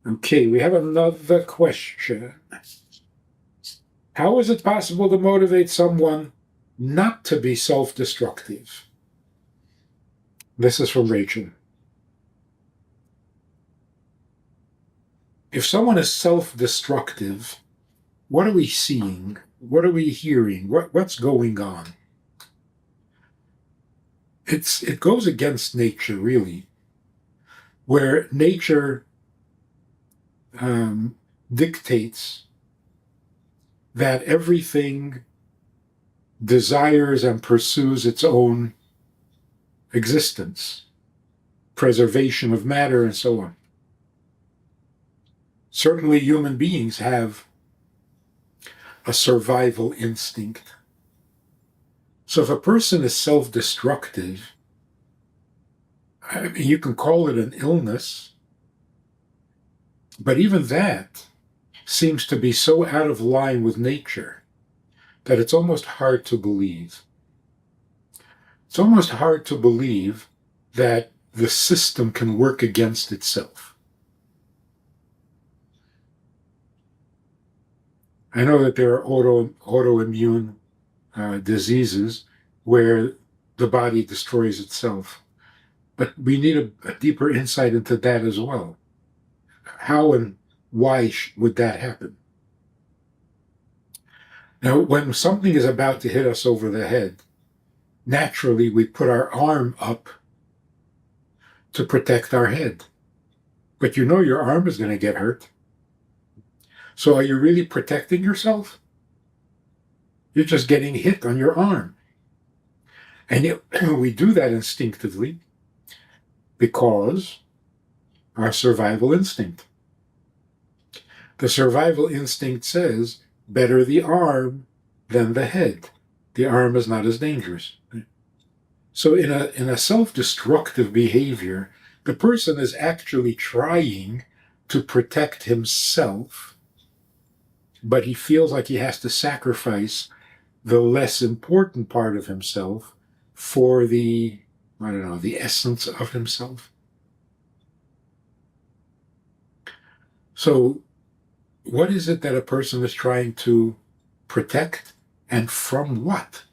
Okay, we have another question. How is it possible to motivate someone not to be self-destructive? This is from Rachel. If someone is self-destructive, what are we seeing? What are we hearing? What's going on? It goes against nature, really, where nature dictates that everything desires and pursues its own existence, preservation of matter, and so on. Certainly, human beings have a survival instinct. So if a person is self-destructive, I mean, you can call it an illness, but even that seems to be so out of line with nature that it's almost hard to believe. It's almost hard to believe that the system can work against itself. I know that there are autoimmune diseases where the body destroys itself, but we need a deeper insight into that as well. How and why would that happen? Now, when something is about to hit us over the head, naturally we put our arm up to protect our head. But you know your arm is going to get hurt. So are you really protecting yourself? You're just getting hit on your arm. And yet, we do that instinctively because our survival instinct. The survival instinct says, better the arm than the head. The arm is not as dangerous. So in a self-destructive behavior, the person is actually trying to protect himself, but he feels like he has to sacrifice the less important part of himself for the essence of himself. So what is it that a person is trying to protect, and from what?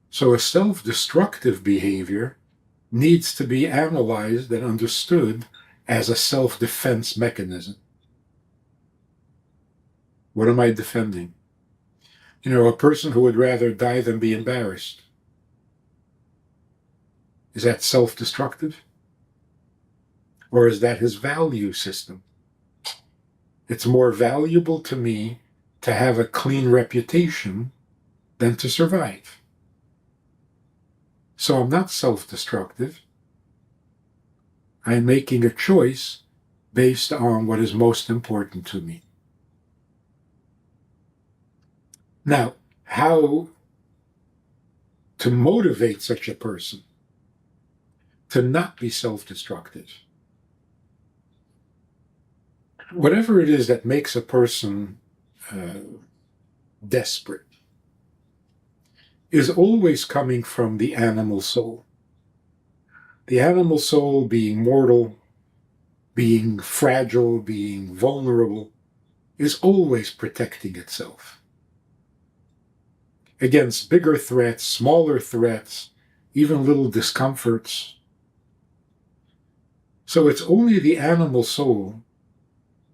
So a self-destructive behavior needs to be analyzed and understood as a self-defense mechanism. What am I defending? You know, a person who would rather die than be embarrassed. Is that self-destructive? Or is that his value system? It's more valuable to me to have a clean reputation than to survive. So I'm not self-destructive. I'm making a choice based on what is most important to me. Now, how to motivate such a person to not be self-destructive? Whatever it is that makes a person desperate is always coming from the animal soul. The animal soul, being mortal, being fragile, being vulnerable, is always protecting itself against bigger threats, smaller threats, even little discomforts. So it's only the animal soul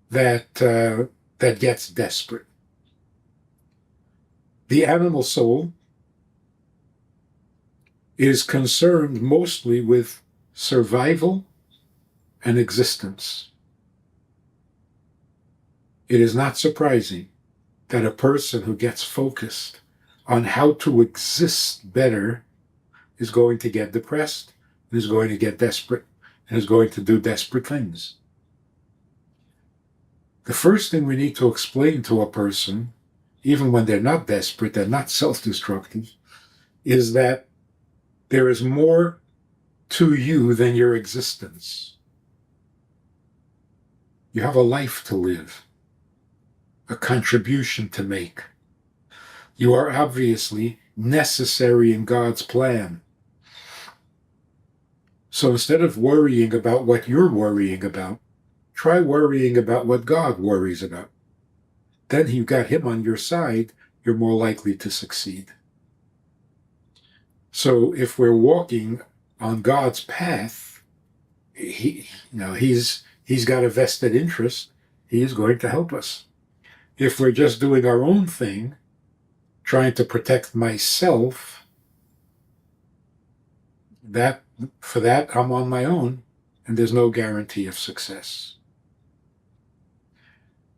that gets desperate. The animal soul is concerned mostly with survival and existence. It is not surprising that a person who gets focused on how to exist better is going to get depressed, and is going to get desperate, and is going to do desperate things. The first thing we need to explain to a person, even when they're not desperate, they're not self-destructive, is that there is more to you than your existence. You have a life to live, a contribution to make. You are obviously necessary in God's plan. So instead of worrying about what you're worrying about, Try worrying about what God worries about. Then you've got him on your side, you're more likely to succeed. So if we're walking on God's path, he's got a vested interest. He is going to help us. If we're just doing our own thing, trying to protect myself, for that I'm on my own, and there's no guarantee of success.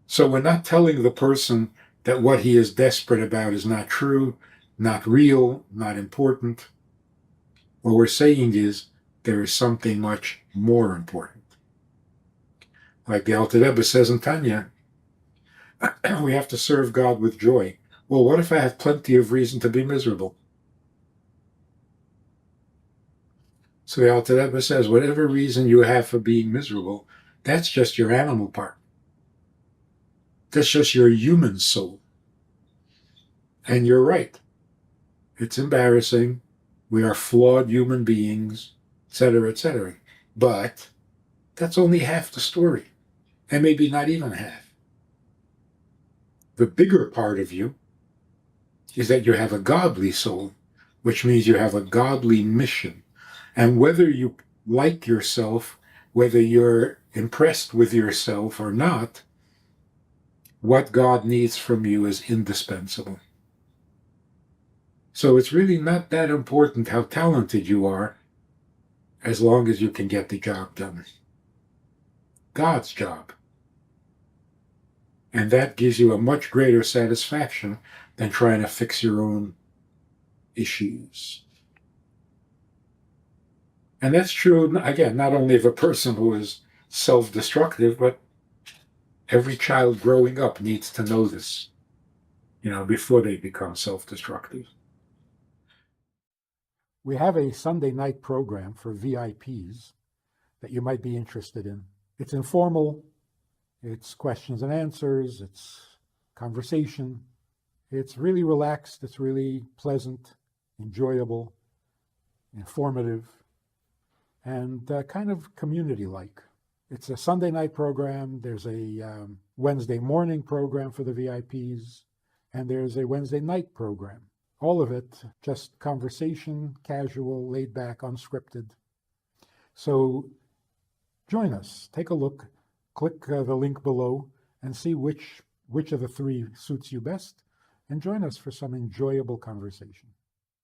So we're not telling the person that what he is desperate about is not true, not real, not important. What we're saying is there is something much more important. Like the Alter Rebbe says in Tanya, we have to serve God with joy. Well, what if I have plenty of reason to be miserable? So the Alter Rebbe says, whatever reason you have for being miserable, that's just your animal part. That's just your human soul. And you're right. It's embarrassing. We are flawed human beings, etc., etc. But that's only half the story, and maybe not even half. The bigger part of you is that you have a godly soul, which means you have a godly mission. And whether you like yourself, whether you're impressed with yourself or not, what God needs from you is indispensable. So it's really not that important how talented you are, as long as you can get the job done. God's job. And that gives you a much greater satisfaction than trying to fix your own issues. And that's true, again, not only of a person who is self-destructive, but every child growing up needs to know this, before they become self-destructive. We have a Sunday night program for VIPs that you might be interested in. It's informal, it's questions and answers, it's conversation. It's really relaxed, it's really pleasant, enjoyable, informative, and kind of community-like. It's a Sunday night program, there's a Wednesday morning program for the VIPs, and there's a Wednesday night program. All of it just conversation, casual, laid back, unscripted. So join us, take a look, click the link below, and see which of the three suits you best, and join us for some enjoyable conversation.